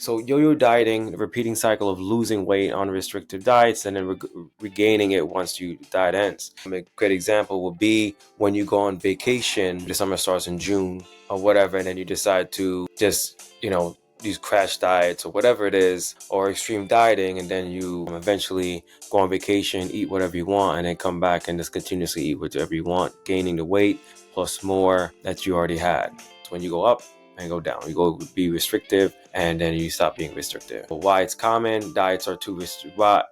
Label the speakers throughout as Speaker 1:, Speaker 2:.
Speaker 1: So yo-yo dieting, the repeating cycle of losing weight on restrictive diets and then regaining it once you diet ends. A great example would be when you go on vacation, the summer starts in June or whatever, and then you decide to just, these crash diets or whatever it is, or extreme dieting, and then you eventually go on vacation, eat whatever you want, and then come back and just continuously eat whatever you want, gaining the weight plus more that you already had. So when you go up and go down, you go be restrictive and then you stop being restrictive. But why it's common, diets are too why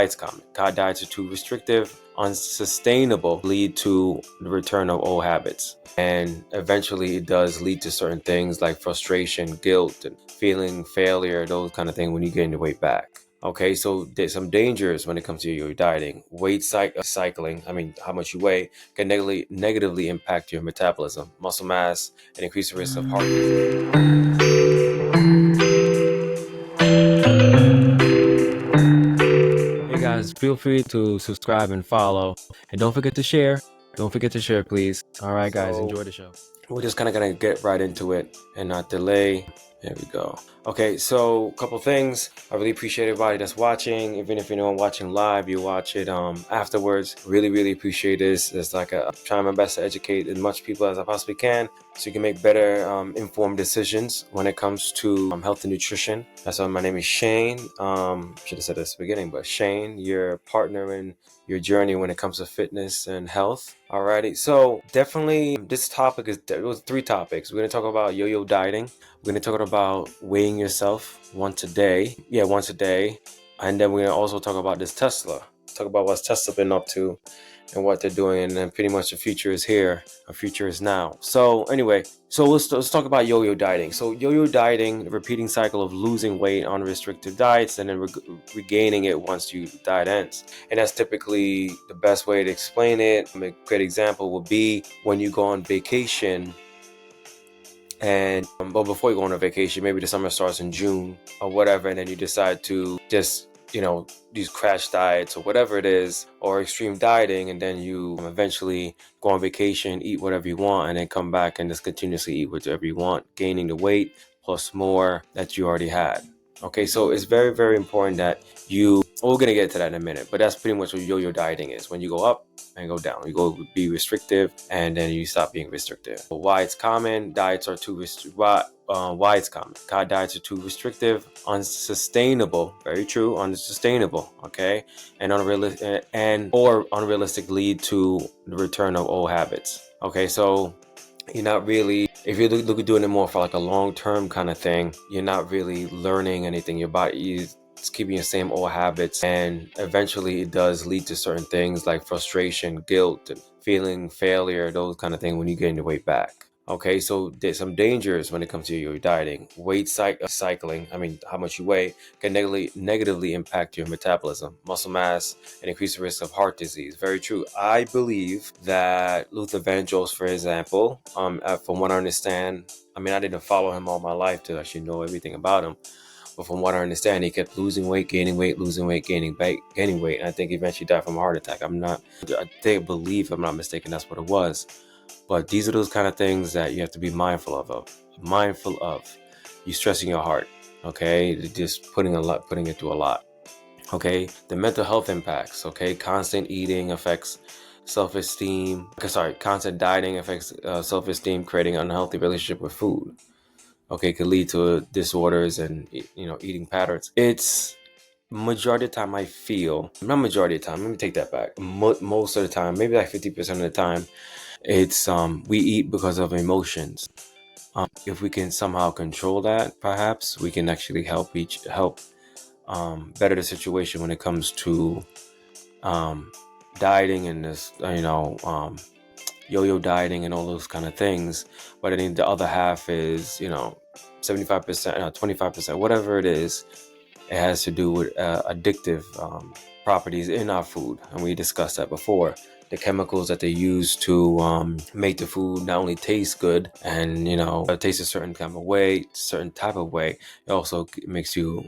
Speaker 1: it's common, diets are too restrictive, unsustainable, lead to the return of old habits. And eventually it does lead to certain things like frustration, guilt, and feeling failure, those kind of things when you gain the weight back. Okay, so there's some dangers when it comes to your dieting. Weight cycling, how much you weigh, can negatively impact your metabolism, muscle mass, and increase the risk of heart disease. Hey guys, feel free to subscribe and follow, and don't forget to share. Don't forget to share, please. All right, guys, enjoy the show. We're just kind of gonna get right into it and not delay. There we go. Okay, so a couple things. I really appreciate everybody that's watching. Even if you're not watching live, you watch it afterwards. Really appreciate this. It's like I'm trying my best to educate as much people as I possibly can, so you can make better informed decisions when it comes to health and nutrition. That's why my name is Shane. Should have said this at the beginning, but Shane, your partner in your journey when it comes to fitness and health. Alrighty, so definitely this topic it was 3 topics. We're gonna talk about yo-yo dieting. We're gonna talk about weighing yourself once a day. And then we're gonna also talk about this Tesla. Talk about what's Tesla been up to and what they're doing, and then pretty much the future is here. Our future is now. So anyway, let's talk about yo-yo dieting. So yo-yo dieting, the repeating cycle of losing weight on restrictive diets and then regaining it once you diet ends. And that's typically the best way to explain it. A great example would be when you go on vacation. And but before you go on a vacation, maybe the summer starts in June or whatever, and then you decide to just, these crash diets or whatever it is, or extreme dieting, and then you eventually go on vacation, eat whatever you want, and then come back and just continuously eat whatever you want, gaining the weight plus more that you already had. Okay, so it's very important that we're going to get to that in a minute, but that's pretty much what yo-yo dieting is. When you go up and go down, you go be restrictive and then you stop being restrictive. But why it's common, diets are too why it's common, diets are too restrictive, unsustainable, very true, unsustainable, okay, and unrealistic, lead to the return of old habits. Okay, so you're not really, if you're doing it more for like a long-term kind of thing, you're not really learning anything. Your body is keeping the same old habits, and eventually it does lead to certain things like frustration, guilt, and feeling failure, those kind of things when you gain the weight back. Okay, so there's some dangers when it comes to your dieting. Weight cycling, how much you weigh, can negatively impact your metabolism, muscle mass, and increase the risk of heart disease. Very true. I believe that Luther Vandross, for example, from what I understand, I didn't follow him all my life to actually know everything about him. But from what I understand, he kept losing weight, gaining weight, losing weight, gaining weight. And I think he eventually died from a heart attack. If I'm not mistaken, that's what it was. But these are those kind of things that you have to be mindful of. You stressing your heart, okay? Just putting it through a lot. Okay, the mental health impacts, okay? Constant eating affects self-esteem. Constant dieting affects self-esteem, creating an unhealthy relationship with food. Okay, could lead to disorders and eating patterns. It's majority of the time, I feel, not majority of the time, let me take that back. Most of the time, maybe like 50% of the time, it's we eat because of emotions. If we can somehow control that, perhaps we can actually help better the situation when it comes to dieting and this, yo-yo dieting and all those kind of things. But I think the other half is 75%, 25%, whatever it is. It has to do with addictive properties in our food, and we discussed that before. The chemicals that they use to make the food not only taste good and taste a certain type of way, it also makes you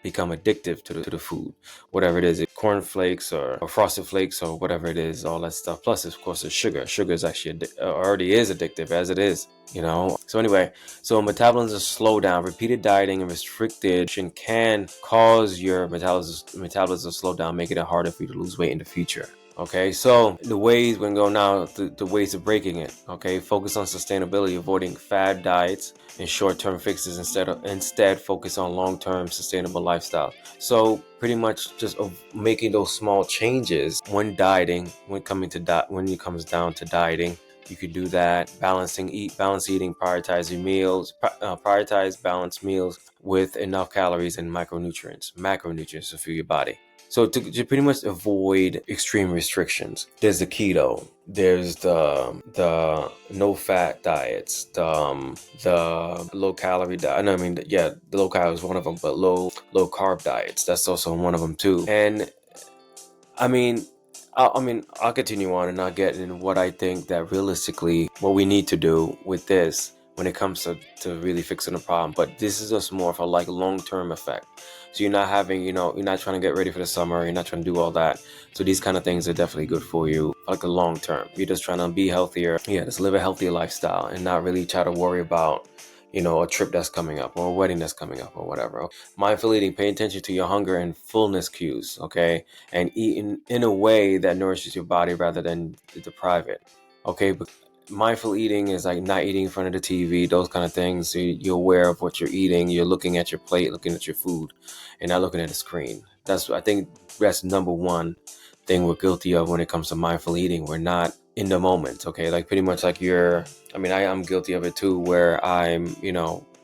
Speaker 1: become addictive to the food, whatever it is, corn flakes or frosted flakes or whatever it is, all that stuff. Plus, of course, the sugar is actually already is addictive as it is, you know. So anyway, so metabolism slow down. Repeated dieting and restriction can cause your metabolism to slow down, making it harder for you to lose weight in the future. Okay, so the ways we're going to go now, the ways of breaking it. Okay, focus on sustainability, avoiding fad diets and short-term fixes, instead focus on long-term sustainable lifestyle. So pretty much just making those small changes when dieting, when it comes down to dieting. You could do that. Balance eating, prioritizing meals, prioritize balanced meals with enough calories and macronutrients to fuel your body. So to pretty much avoid extreme restrictions, there's the keto, there's the no fat diets, the low calorie diet. No, I mean, yeah, the low calorie is one of them, but low carb diets, that's also one of them too. And I'll continue on and I'll get into what I think that realistically what we need to do with this when it comes to really fixing the problem. But this is just more of a like long-term effect. So you're not having, you're not trying to get ready for the summer. You're not trying to do all that. So these kind of things are definitely good for you, like a long term. You're just trying to be healthier. Yeah, just live a healthier lifestyle and not really try to worry about, a trip that's coming up or a wedding that's coming up or whatever. Mindful eating, pay attention to your hunger and fullness cues, okay? And eat in a way that nourishes your body rather than deprive it, okay? But mindful eating is like not eating in front of the TV, those kind of things. So you're aware of what you're eating. You're looking at your plate, looking at your food, and not looking at the screen. I think that's number one thing we're guilty of when it comes to mindful eating. We're not in the moment, okay? Like pretty much like I'm guilty of it too, where I'm,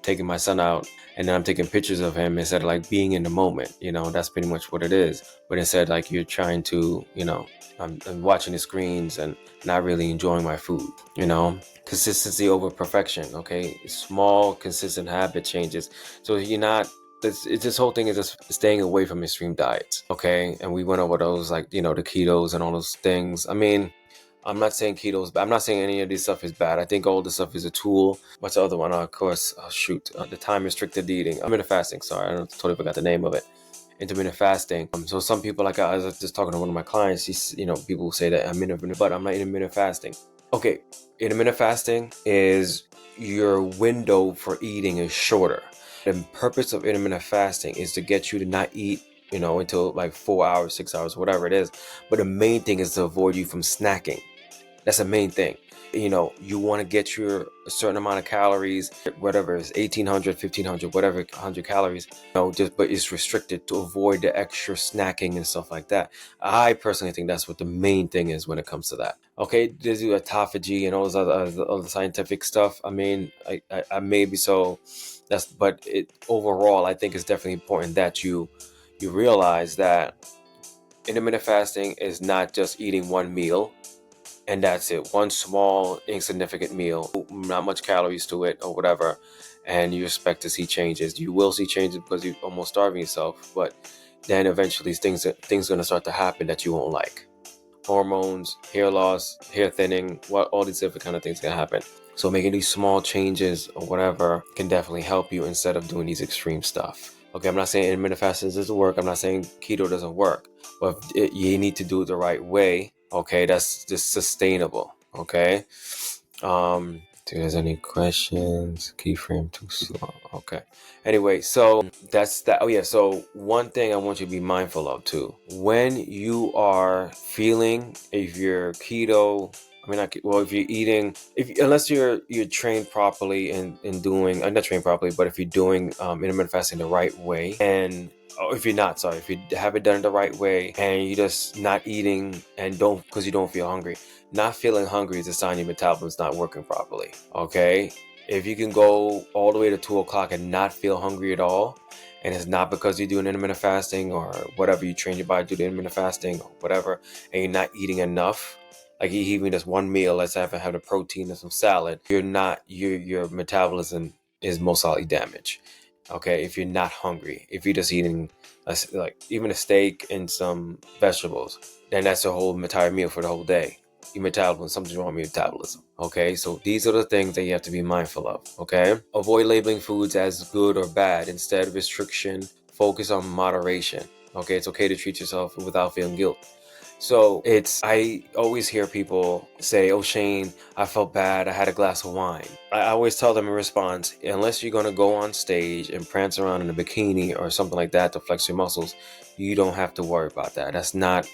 Speaker 1: taking my son out and then I'm taking pictures of him instead of like being in the moment, that's pretty much what it is. But instead, like you're trying to, I'm watching the screens and not really enjoying my food, consistency over perfection. Okay. Small, consistent habit changes. So this whole thing is just staying away from extreme diets. Okay. And we went over those, like, the ketos and all those things. I'm not saying keto is bad. I'm not saying any of this stuff is bad. I think all this stuff is a tool. What's the other one? Of course, the time restricted eating. Intermittent fasting. Sorry, I totally forgot the name of it. Intermittent fasting. So some people, like I was just talking to one of my clients, people say that I'm intermittent, but I'm not intermittent fasting. Okay, intermittent fasting is your window for eating is shorter. The purpose of intermittent fasting is to get you to not eat until like 4 hours, 6 hours, whatever it is. But the main thing is to avoid you from snacking. That's the main thing. You want to get a certain amount of calories, whatever it's 1,800, 1,500, whatever, 100 calories, but it's restricted to avoid the extra snacking and stuff like that. I personally think that's what the main thing is when it comes to that. Okay, there's autophagy and all this other scientific stuff. I maybe so. Overall, I think it's definitely important that you realize that intermittent fasting is not just eating one meal and that's it. One small, insignificant meal, not much calories to it or whatever, and you expect to see changes. You will see changes because you're almost starving yourself, but then eventually things are going to start to happen that you won't like. Hormones, hair loss, hair thinning, all these different kind of things can happen. So making these small changes or whatever can definitely help you instead of doing these extreme stuff. Okay, I'm not saying intermittent fasting doesn't work. I'm not saying keto doesn't work. But you need to do it the right way. Okay, that's just sustainable. Okay. Do there's any questions? Keyframe too slow. Okay. Anyway, so that's that. Oh yeah. So one thing I want you to be mindful of too, when you are feeling, if you're keto, if you're eating, unless you're trained properly in doing, not trained properly, but if you're doing intermittent fasting the right way, and if you haven't done it the right way and you're just not eating and because you don't feel hungry. Not feeling hungry is a sign your metabolism's not working properly. Okay, if you can go all the way to 2 o'clock and not feel hungry at all, and it's not because you're doing intermittent fasting or whatever, you train your body to do the intermittent fasting or whatever, and you're not eating enough. Like even just one meal, let's have a protein and some salad. Your metabolism is most likely damaged. Okay, if you're not hungry, if you're just eating even a steak and some vegetables, then that's a whole entire meal for the whole day. Your metabolism, something's wrong with your metabolism. Okay, so these are the things that you have to be mindful of. Okay, avoid labeling foods as good or bad. Instead, restriction focus on moderation. Okay, it's okay to treat yourself without feeling guilt. So I always hear people say, "Oh, Shane, I felt bad. I had a glass of wine." I always tell them in response, unless you're going to go on stage and prance around in a bikini or something like that to flex your muscles, you don't have to worry about that. That's not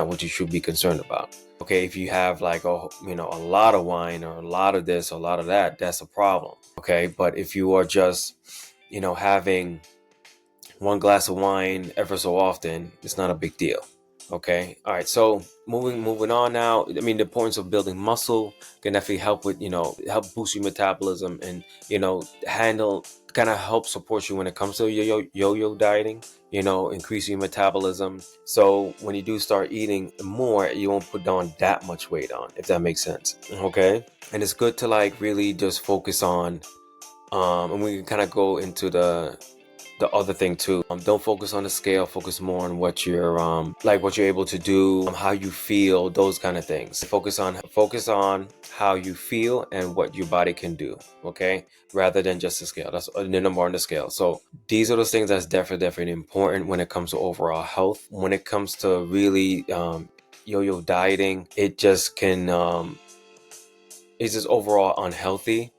Speaker 1: what you should be concerned about. Okay, if you have like a lot of wine or a lot of this or a lot of that, that's a problem. Okay, but if you are just having one glass of wine ever so often, it's not a big deal. Okay, all right, so moving on now. I mean, the importance of building muscle can definitely help with help boost your metabolism, and kind of help support you when it comes to yo-yo dieting, increasing your metabolism. So when you do start eating more, you won't put down that much weight on, if that makes sense. Okay, and it's good to like really just focus on and we can kind of go into the other thing too. Don't focus on the scale, focus more on what you're what you're able to do, how you feel, those kind of things. Focus on how you feel and what your body can do, okay, rather than just the scale. That's the number on the scale. So these are those things that's definitely important when it comes to overall health. When it comes to really yo-yo dieting, it just can it's just overall unhealthy.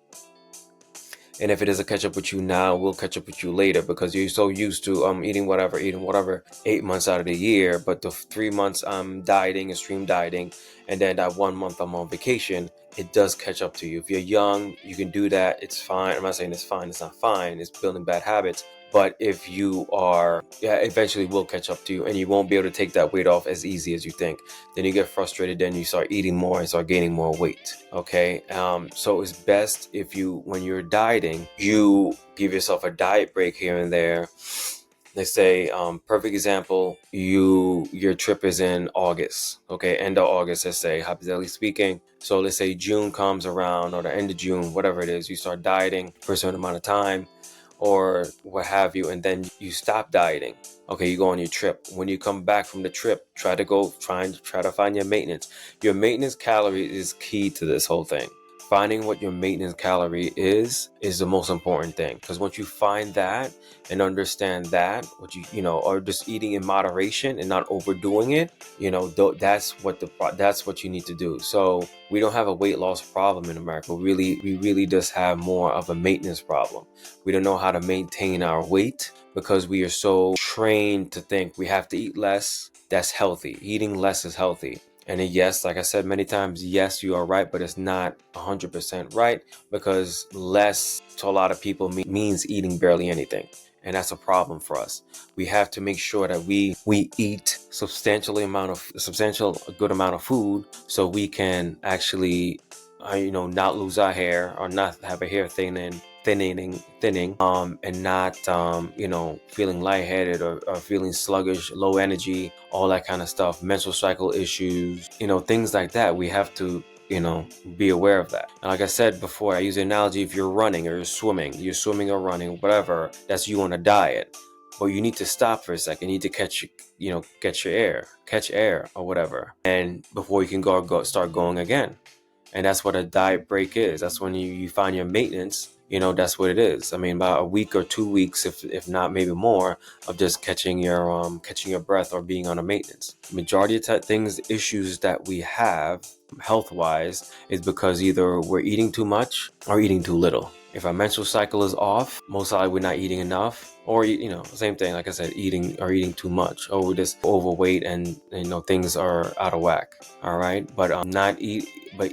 Speaker 1: And if it doesn't catch up with you now, we'll catch up with you later, because you're so used to eating whatever 8 months out of the year. But the 3 months I'm dieting, extreme dieting, and then that 1 month I'm on vacation, it does catch up to you. If you're young, you can do that. It's fine. I'm not saying it's fine. It's not fine. It's building bad habits. But if you are, eventually will catch up to you, and you won't be able to take that weight off as easy as you think. Then you get frustrated, then you start eating more and start gaining more weight. Okay, so it's best if when you're dieting, you give yourself a diet break here and there. Let's say, perfect example, your trip is in August, okay, end of August, let's say, hypothetically speaking. So let's say June comes around, or the end of June, whatever it is, you start dieting for a certain amount of time, or what have you, and then you stop dieting. Okay, you go on your trip. When you come back from the trip, try to find your maintenance. Your maintenance calorie is key to this whole thing. Finding what your maintenance calorie is the most important thing, because once you find that and understand that, what or just eating in moderation and not overdoing it, that's what you need to do. So we don't have a weight loss problem in America. We really just have more of a maintenance problem. We don't know how to maintain our weight because we are so trained to think we have to eat less. That's healthy. Eating less is healthy. And yes, like I said many times, yes, you are right, but it's not 100% right, because less to a lot of people means eating barely anything. And that's a problem for us. We have to make sure that we eat substantial good amount of food, so we can actually, not lose our hair or not have a hair thinning, and not, feeling lightheaded or feeling sluggish, low energy, all that kind of stuff, menstrual cycle issues, things like that. We have to, be aware of that. And like I said before, I use the analogy, if you're running or you're swimming or running, whatever, that's you on a diet. But you need to stop for a second. You need to catch air or whatever. And before you can start going again. And that's what a diet break is. That's when you find your maintenance. That's what it is. I mean, about a week or 2 weeks, if not maybe more, of just catching your breath or being on a maintenance. Majority of issues that we have health-wise is because either we're eating too much or eating too little. If our menstrual cycle is off, most likely we're not eating enough, or same thing, like I said, eating too much, or we're just overweight and things are out of whack. All right, but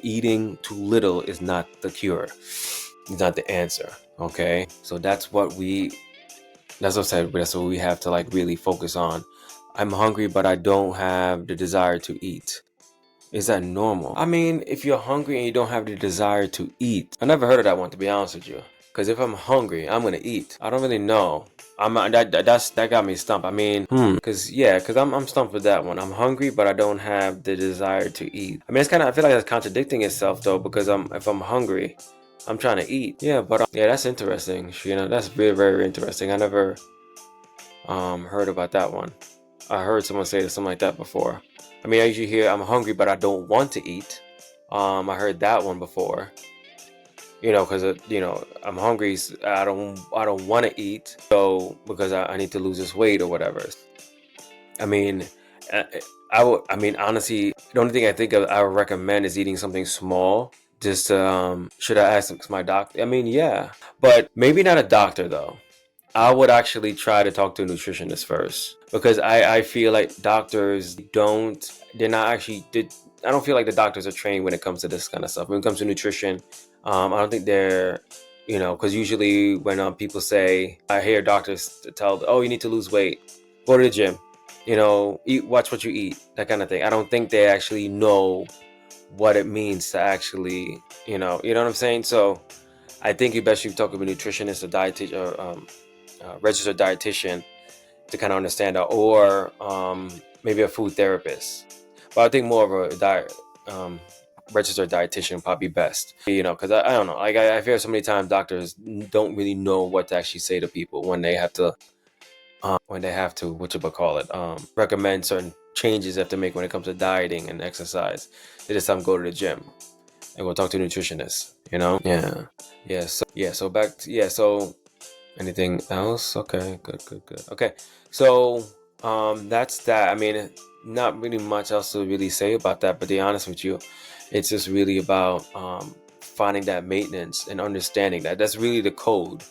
Speaker 1: eating too little is not the cure. It's not the answer. Okay, so that's what I said. That's what we have to like really focus on. I'm hungry, but I don't have the desire to eat. Is that normal? I mean, if you're hungry and you don't have the desire to eat, I never heard of that one, to be honest with you. Because if I'm hungry, I'm gonna eat. I don't really know. That got me stumped. I mean, because I'm stumped with that one. I'm hungry, but I don't have the desire to eat. I mean, I feel like it's contradicting itself though, because if I'm hungry, I'm trying to eat. Yeah, but that's interesting. That's very, very interesting. I never heard about that one. I heard someone say something like that before. I mean, I usually hear I'm hungry, but I don't want to eat. I heard that one before. you know, because you know, I'm hungry. I don't want to eat, so because I need to lose this weight or whatever. I mean, uh, I mean, honestly, the only thing I think of I would recommend is eating something small. Just should I ask my doctor? I mean, yeah, but maybe not a doctor though. I would actually try to talk to a nutritionist first, because I feel like doctors they're not actually I don't feel like the doctors are trained when it comes to this kind of stuff. When it comes to nutrition, I don't think they're, you know, because usually when people say, I hear doctors tell, oh, you need to lose weight, go to the gym, you know, watch what you eat, that kind of thing. I don't think they actually know what it means to actually, you know what I'm saying? So I think you best you talk with a nutritionist or dietitian or registered dietitian to kind of understand that, or maybe a food therapist. But I think more of a registered dietitian would probably be best, you know, because I don't know, like I feel so many times doctors don't really know what to actually say to people when they have to what you call it, recommend certain changes they have to make when it comes to dieting and exercise. They just have them go to the gym and go talk to a nutritionist, you know. So back to, so anything else? Okay, good. Okay, so that's that. I mean, not really much else to really say about that, but to be honest with you, it's just really about finding that maintenance and understanding that that's really the code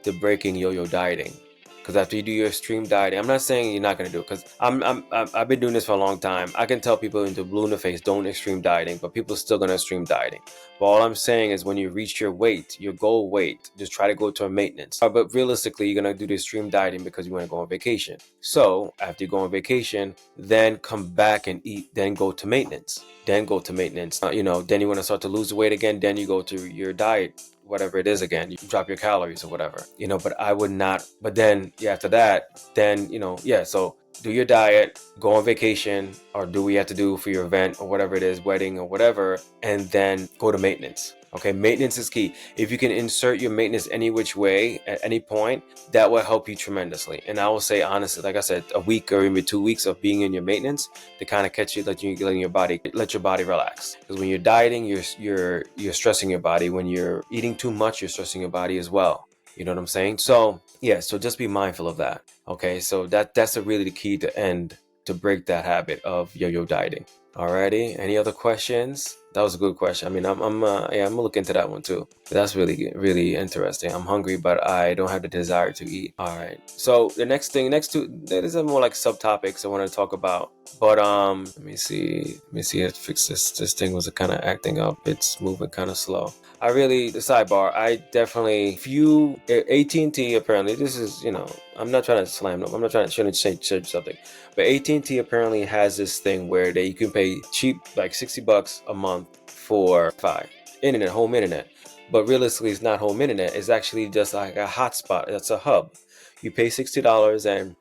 Speaker 1: to breaking yo-yo dieting. Because after you do your extreme dieting, I'm not saying you're not going to do it, because I've been doing this for a long time. I can tell people into blue in the face, don't extreme dieting, but people are still going to extreme dieting. But all I'm saying is when you reach your weight, your goal weight, just try to go to a maintenance. But realistically, you're going to do the extreme dieting because you want to go on vacation. So after you go on vacation, then come back and eat, then go to maintenance. Then go to maintenance. You know, then you want to start to lose weight again, then you go to your diet, whatever it is again, you drop your calories or whatever, you know. But I would not, but then after that, then, you know, so do your diet, go on vacation, or do what you have to do for your event or whatever it is, wedding or whatever, and then go to maintenance. Okay, maintenance is key. If you can insert your maintenance any which way at any point, that will help you tremendously. And I will say honestly, like I said, a week or even 2 weeks of being in your maintenance to kind of catch you, let your body relax. Because when you're dieting, you're stressing your body. When you're eating too much, you're stressing your body as well. You know what I'm saying? So yeah, so just be mindful of that. Okay, so that's really the key to break that habit of yo-yo dieting. Alrighty, any other questions? That was a good question. I mean, I'm gonna look into that one too. That's really interesting. I'm hungry, but I don't have the desire to eat. All right. So the next two, there's more like subtopics I want to talk about. But let me see. It fix this. This thing was kind of acting up. It's moving kind of slow. The sidebar. I definitely, if you AT&T apparently, this is, you know, I'm not trying to slam them. I'm not trying to say something. But AT&T apparently has this thing where you can pay cheap, like $60 a month for home internet. But realistically, it's not home internet. It's actually just like a hotspot. That's a hub. You pay $60 and you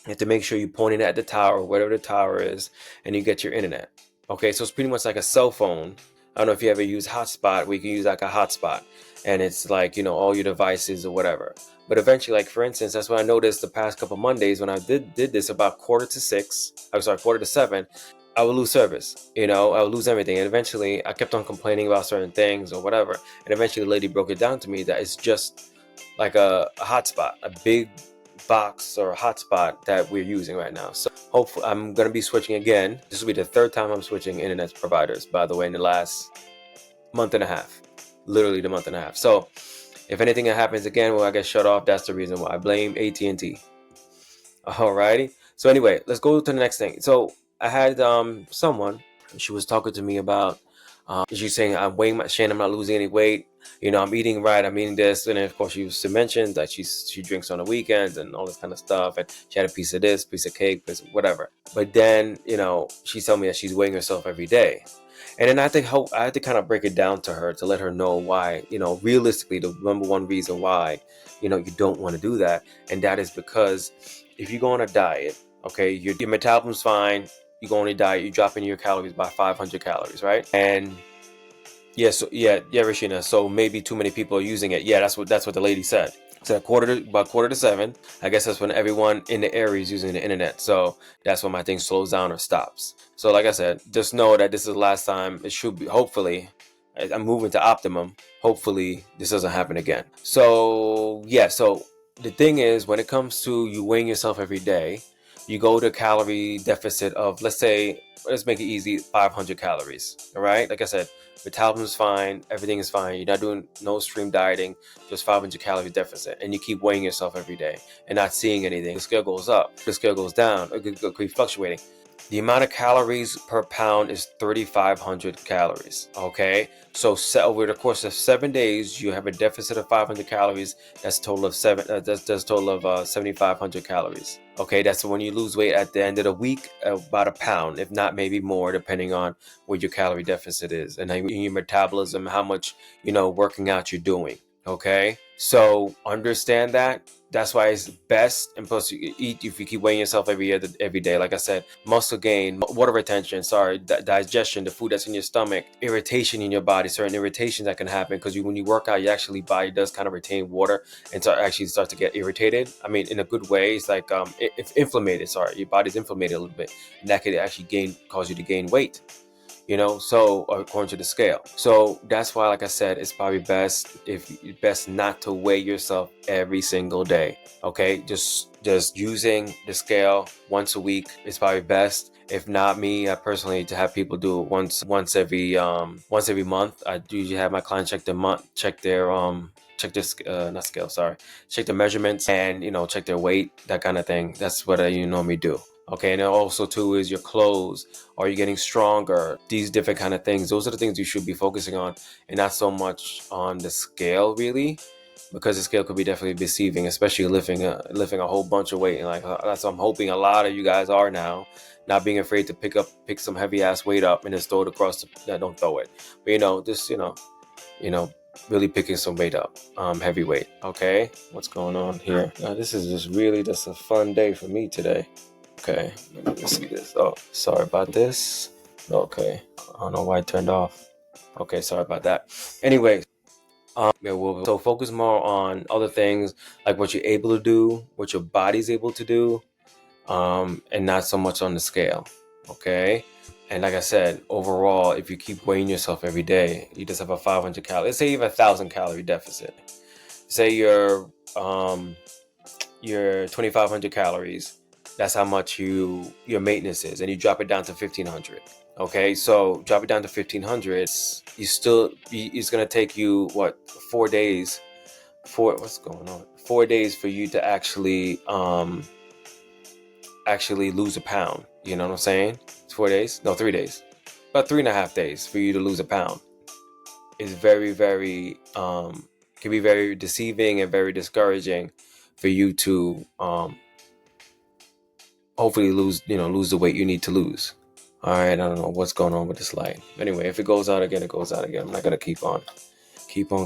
Speaker 1: have to make sure you point it at the tower, whatever the tower is, and you get your internet. Okay, so it's pretty much like a cell phone. I don't know if you ever use hotspot, where you can use like a hotspot, and it's like, you know, all your devices or whatever. But eventually, like for instance, that's what I noticed the past couple Mondays when I did this about 5:45, I would lose service. You know, I would lose everything. And eventually I kept on complaining about certain things or whatever. And eventually the lady broke it down to me that it's just like a hotspot, a big box or a hotspot that we're using right now. So hopefully I'm going to be switching again. This will be the third time I'm switching internet providers, by the way, in the last month and a half. Literally the month and a half. So if anything that happens again where I get shut off, that's the reason why. I blame AT&T. Alrighty. So anyway, let's go to the next thing. So I had someone, she was talking to me about, she's saying I'm weighing my Shane, I'm not losing any weight. You know, I'm eating right, I'm eating this. And then of course she used to mention that she drinks on the weekends and all this kind of stuff. And she had a piece of this, piece of cake, piece of whatever. But then, you know, she's telling me that she's weighing herself every day. And then I had to kind of break it down to her to let her know why, you know, realistically, the number one reason why, you know, you don't want to do that. And that is because if you go on a diet, okay, your metabolism's fine, you go on a diet, you drop in your calories by 500 calories, right? And Rashina, so maybe too many people are using it. Yeah, that's what the lady said. So about 6:45, I guess that's when everyone in the area is using the internet. So that's when my thing slows down or stops. So like I said, just know that this is the last time. It should be, hopefully, I'm moving to optimum. Hopefully this doesn't happen again. So yeah, so the thing is, when it comes to you weighing yourself every day, you go to calorie deficit of, let's say, let's make it easy, 500 calories. All right, like I said, metabolism is fine, everything is fine. You're not doing no extreme dieting, just 500 calorie deficit, and you keep weighing yourself every day and not seeing anything. The scale goes up, the scale goes down, it could be fluctuating. The amount of calories per pound is 3,500 calories. Okay, so over the course of 7 days, you have a deficit of 500 calories. That's a total of That's a total of 7,500 calories. Okay, that's when you lose weight at the end of the week, about a pound, if not maybe more, depending on what your calorie deficit is and your metabolism, how much working out you're doing. Okay, so understand that. That's why it's best, and plus you eat, if you keep weighing yourself every day, like I said, muscle gain, water retention, digestion, the food that's in your stomach, irritation in your body, certain irritations that can happen, because when you work out, body does kind of retain water and actually start to get irritated. I mean, in a good way. It's like it's inflamed. Your body's inflamed a little bit, and that could actually cause you to gain weight. So according to the scale. So that's why, like I said, it's probably best not to weigh yourself every single day. Okay, just using the scale once a week is probably best. If not, me, I personally to have people do it once every month. I usually have my clients check their not scale, sorry, check the measurements, and check their weight, that kind of thing. That's what I normally do. Okay, and also too is your clothes. Are you getting stronger? These different kind of things. Those are the things you should be focusing on, and not so much on the scale, really, because the scale could be definitely deceiving, especially lifting a whole bunch of weight. And that's what I'm hoping a lot of you guys are now, not being afraid to pick some heavy ass weight up and just throw it across don't throw it, but just really picking some weight up, heavy weight. Okay, what's going on here? This is just a fun day for me today. Okay, let me see this. Oh, sorry about this. Okay, I don't know why it turned off. Okay, sorry about that. Anyway, we'll focus more on other things, like what you're able to do, what your body's able to do, and not so much on the scale. Okay, and like I said, overall, if you keep weighing yourself every day, you just have a 500 calorie. Let's say you have a 1,000 calorie deficit. Say you're 2,500 calories. That's how much your maintenance is, and you drop it down to 1,500. Okay, so drop it down to 1,500. It's gonna take you 4 days? What's going on? 4 days for you to actually lose a pound. You know what I'm saying? It's 4 days? No, 3 days. About 3.5 days for you to lose a pound. Is very, very can be very deceiving and very discouraging for you to hopefully lose the weight you need to lose. All right, I don't know what's going on with this light. Anyway, if it goes out again, it goes out again. I'm not gonna keep on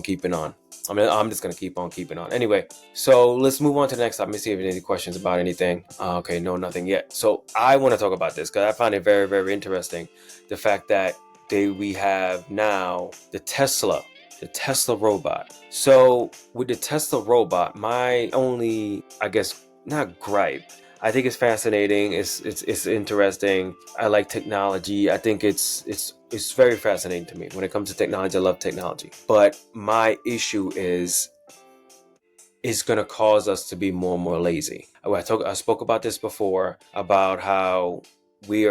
Speaker 1: keeping on. I'm just gonna keep on keeping on. Anyway, so let's move on to the next. Let me see if there's any questions about anything. Okay, no, nothing yet. So I want to talk about this because I find it very, very interesting. The fact that we have now the Tesla robot. So with the Tesla robot, my only, I guess, not gripe, I think it's fascinating. It's interesting. I like technology. I think it's very fascinating to me. When it comes to technology, I love technology. But my issue is it's going to cause us to be more and more lazy. I spoke about this before, about how we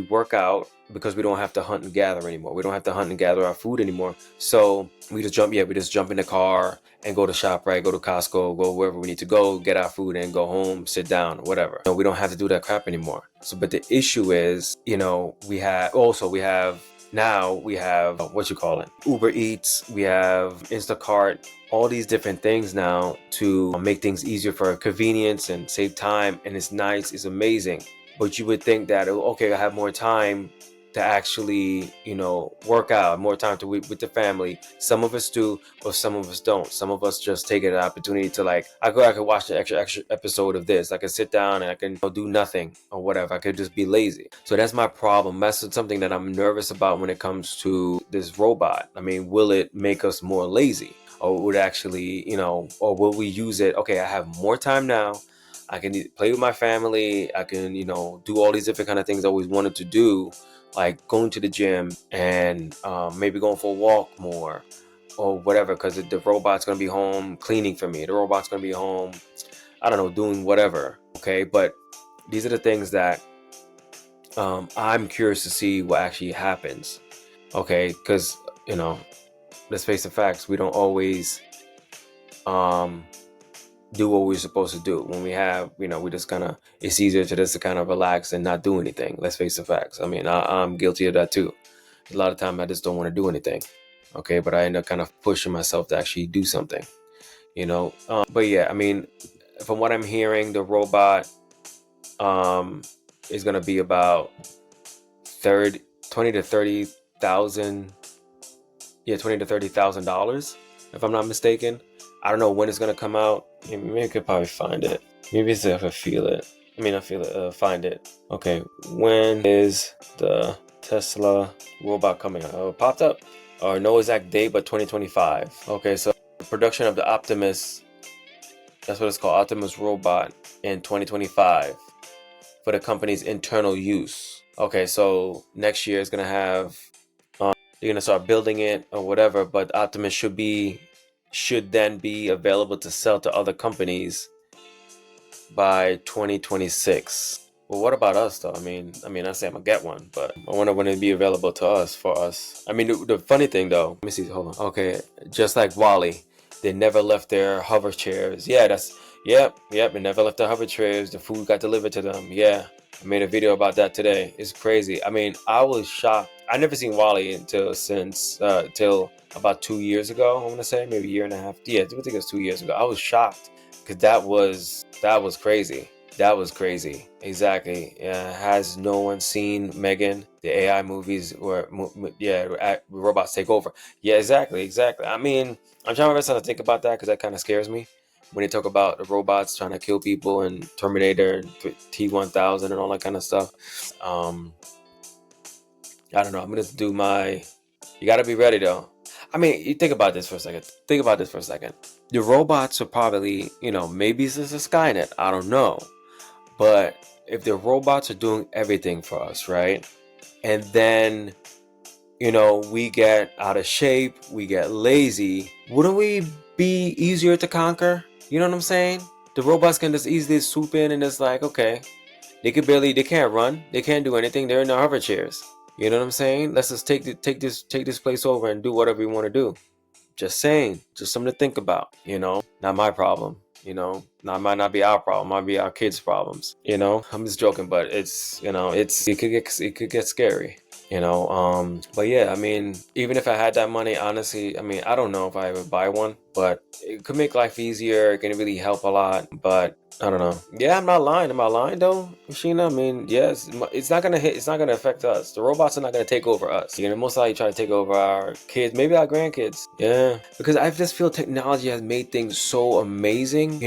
Speaker 1: work out because we don't have to hunt and gather anymore. We don't have to hunt and gather our food anymore. So we just jump in the car and go to ShopRite, go to Costco, go wherever we need to go, get our food and go home, sit down, whatever. We don't have to do that crap anymore. So, but the issue is, we have Uber Eats, we have Instacart, all these different things now to make things easier for convenience and save time. And it's nice, it's amazing. But you would think that, okay, I have more time to actually, work out, more time with the family. Some of us do, but some of us don't. Some of us just take it an opportunity to I could watch an extra episode of this. I can sit down and I can do nothing or whatever. I could just be lazy. So that's my problem. That's something that I'm nervous about when it comes to this robot. I mean, will it make us more lazy? Or would actually, or will we use it? Okay, I have more time now. I can play with my family. I can, do all these different kind of things I always wanted to do like going to the gym and maybe going for a walk more or whatever, because the robot's gonna be home cleaning for me. The robot's gonna be home, I don't know, doing whatever. Okay, but these are the things that I'm curious to see what actually happens. Okay, because let's face the facts, we don't always do what we're supposed to do. When we have, we just kind of, it's easier to just kind of relax and not do anything. Let's face the facts. I mean, I'm guilty of that too. A lot of time I just don't want to do anything. Okay, but I end up kind of pushing myself to actually do something. But yeah, I mean, from what I'm hearing, the robot is gonna be about 20 to 30,000. Yeah, $20,000 to $30,000, if I'm not mistaken. I don't know when it's gonna come out. Maybe I could probably find it. Maybe it's if I feel it. Find it. Okay, when is the Tesla robot coming out? Oh, it popped up. Or no exact date, but 2025. Okay, so the production of the Optimus, that's what it's called, Optimus robot, in 2025 for the company's internal use. Okay, so next year is gonna have, they're gonna start building it or whatever, but Optimus should then be available to sell to other companies by 2026. Well, what about us though? I mean, I say I'm gonna get one, but I wonder when it'd be available to us, for us. I mean, the funny thing though, let me see, hold on. Okay, just like Wally, they never left their hover chairs. Yeah, yep, they never left their hover chairs. The food got delivered to them. Yeah, I made a video about that today. It's crazy. I mean, I was shocked. I never seen Wally till about 2 years ago. I want to say maybe a year and a half. Yeah, I think it was 2 years ago. I was shocked because that was crazy. That was crazy. Exactly. Has no one seen Megan? The AI movies where robots take over. Yeah, exactly. I mean, I'm trying my best not to think about that because that kind of scares me when they talk about the robots trying to kill people and Terminator and T-1000 and all that kind of stuff. I don't know. I'm gonna do my. You gotta be ready though. I mean, you think about this for a second. The robots are probably, maybe this is a Skynet. I don't know. But if the robots are doing everything for us, right? And then, we get out of shape, we get lazy, wouldn't we be easier to conquer? You know what I'm saying? The robots can just easily swoop in and it's like, okay, they can't run, they can't do anything, they're in their hover chairs. You know what I'm saying? Let's just take this place over and do whatever we want to do. Just saying, just something to think about. Not my problem. Might not be our problem. Might be our kids' problems. I'm just joking, but it could get scary. But yeah, I mean, even if I had that money, honestly, I mean, I don't know if I would buy one, but it could make life easier. It can really help a lot, but I don't know. Yeah, I'm not lying. Am I lying though, Sheena? I mean, yes, it's not gonna hit. It's not gonna affect us. The robots are not gonna take over us. You're gonna most likely try to take over our kids, maybe our grandkids. Yeah, because I just feel technology has made things so amazing.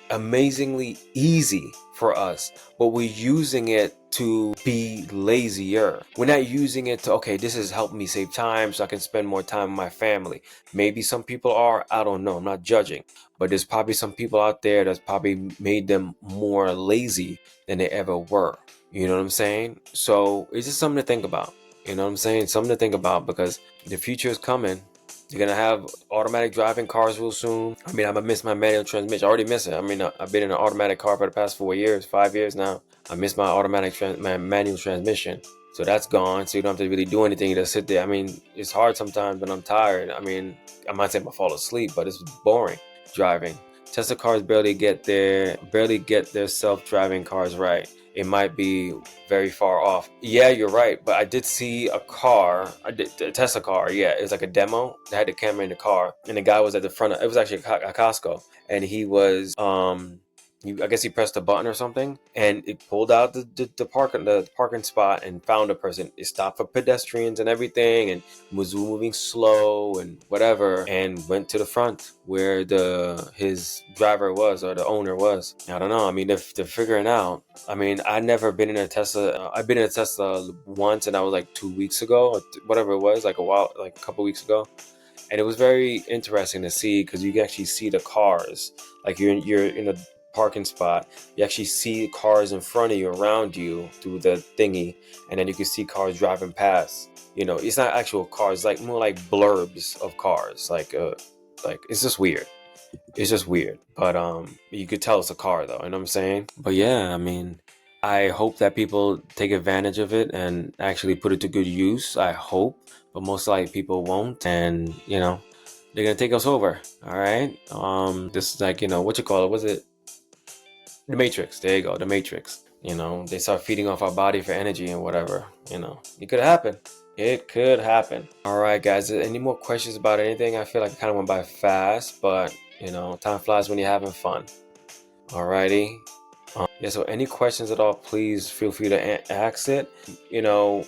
Speaker 1: Amazingly easy for us, but we're using it to be lazier. We're not using it to, okay, this has helped me save time so I can spend more time with my family. Maybe some people are, I don't know, I'm not judging, but there's probably some people out there that's probably made them more lazy than they ever were. You know what I'm saying? So it's just something to think about. You know what I'm saying? Something to think about because the future is coming. You're gonna have automatic driving cars real soon. I mean, I'm gonna miss my manual transmission. I already miss it. I mean, I've been in an automatic car for the past 5 years now. I miss my my manual transmission. So that's gone. So you don't have to really do anything. You just sit there. I mean, it's hard sometimes, but I'm tired. I mean, I might say I fall asleep, but it's boring driving. Tesla cars barely get their self-driving cars right. It might be very far off. Yeah, you're right. But I did see a Tesla car. Yeah, it was like a demo. They had the camera in the car, and the guy was at the front. It was actually a Costco, and he was I guess he pressed a button or something, and it pulled out the parking spot and found a person. It stopped for pedestrians and everything, and was moving slow and whatever, and went to the front where his driver was or the owner was. I don't know. I mean, they're figuring out. I mean, I've never been in a Tesla. I've been in a Tesla once, and that was like 2 weeks ago, or whatever it was, like a couple weeks ago. And it was very interesting to see because you can actually see the cars. Like you're in a parking spot, you actually see cars in front of you, around you through the thingy, and then you can see cars driving past. You know, it's not actual cars, like more like blurbs of cars, like it's just weird. It's just weird, but you could tell it's a car though, you know what I'm saying? But yeah, I mean, I hope that people take advantage of it and actually put it to good use. I hope, but most likely people won't, and you know, they're gonna take us over. All right. This is like, you know, what you call it? Was it the Matrix? There you go, the Matrix. You know, they start feeding off our body for energy and whatever. You know, it could happen. It could happen. All right, guys. Any more questions about anything? I feel like it kind of went by fast, but you know, time flies when you're having fun. Alrighty. Yeah, so any questions at all, please feel free to ask it. You know,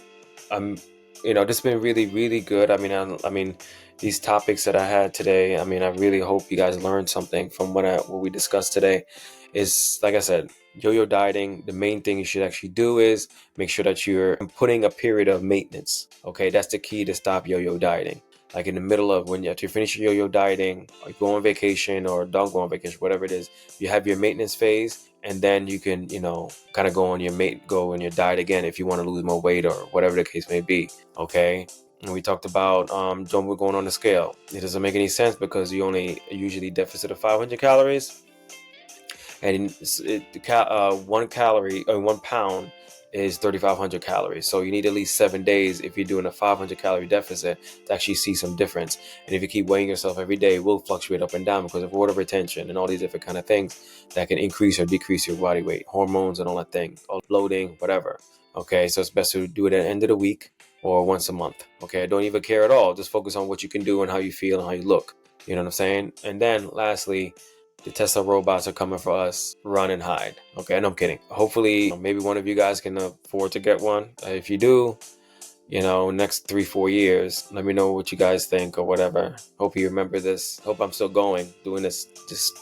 Speaker 1: this has been really, really good. I mean, these topics that I had today, I mean, I really hope you guys learned something from what we discussed today. Is, like I said, yo-yo dieting. The main thing you should actually do is make sure that you're putting a period of maintenance. Okay, that's the key to stop yo-yo dieting. Like in the middle of when you finish your yo-yo dieting, or go on vacation or don't go on vacation, whatever it is, you have your maintenance phase, and then you can, you know, kind of go on your diet again if you want to lose more weight or whatever the case may be. Okay. And we talked about going on the scale. It doesn't make any sense because you only usually deficit of 500 calories, and 1 calorie or 1 pound is 3,500 calories. So you need at least 7 days if you're doing a 500 calorie deficit to actually see some difference. And if you keep weighing yourself every day, it will fluctuate up and down because of water retention and all these different kind of things that can increase or decrease your body weight, hormones and all that thing, all bloating, whatever. Okay, so it's best to do it at the end of the week or once a month. Okay, don't even care at all. Just focus on what you can do and how you feel and how you look. You know what I'm saying? And then lastly, the Tesla robots are coming for us. Run and hide. Okay, and I'm kidding. Hopefully, maybe one of you guys can afford to get one. If you do, you know, next 3-4 years, let me know what you guys think or whatever. Hope you remember this. Hope I'm still doing this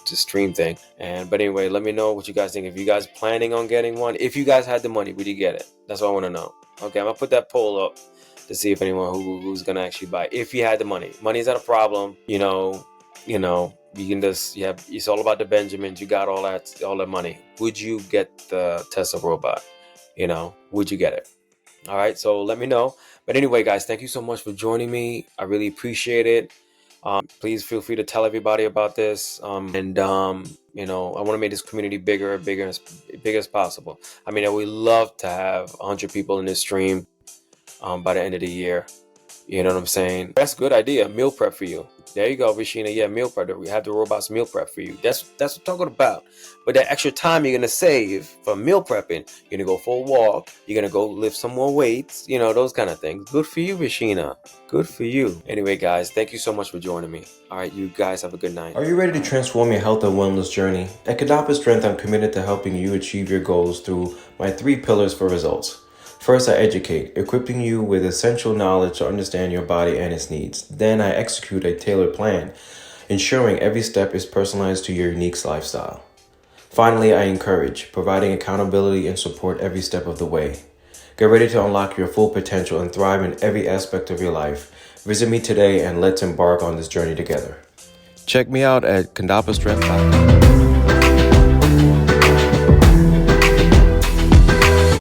Speaker 1: stream thing. But anyway, let me know what you guys think. If you guys planning on getting one, if you guys had the money, would you get it? That's what I want to know. Okay, I'm gonna put that poll up to see if anyone who's gonna actually buy. If you had the money, money is not a problem. You know, you can just, it's all about the Benjamins. You got all that money. Would you get the Tesla robot? You know, would you get it? All right, so let me know. But anyway, guys, thank you so much for joining me. I really appreciate it. Please feel free to tell everybody about this. You know, I want to make this community bigger as possible. I mean, I would love to have 100 people in this stream by the end of the year. You know what I'm saying? That's a good idea. Meal prep for you. There you go, Rashina. Yeah, meal prep. We have the robots meal prep for you. That's what I'm talking about. But that extra time you're gonna save for meal prepping, you're gonna go for a walk. You're gonna go lift some more weights. You know, those kind of things. Good for you, Rashina. Good for you. Anyway, guys, thank you so much for joining me. All right, you guys have a good night. Are you ready to transform your health and wellness journey? At Condappa Strength, I'm committed to helping you achieve your goals through my 3 pillars for results. First, I educate, equipping you with essential knowledge to understand your body and its needs. Then I execute a tailored plan, ensuring every step is personalized to your unique lifestyle. Finally, I encourage, providing accountability and support every step of the way. Get ready to unlock your full potential and thrive in every aspect of your life. Visit me today and let's embark on this journey together. Check me out at condappastrength.com.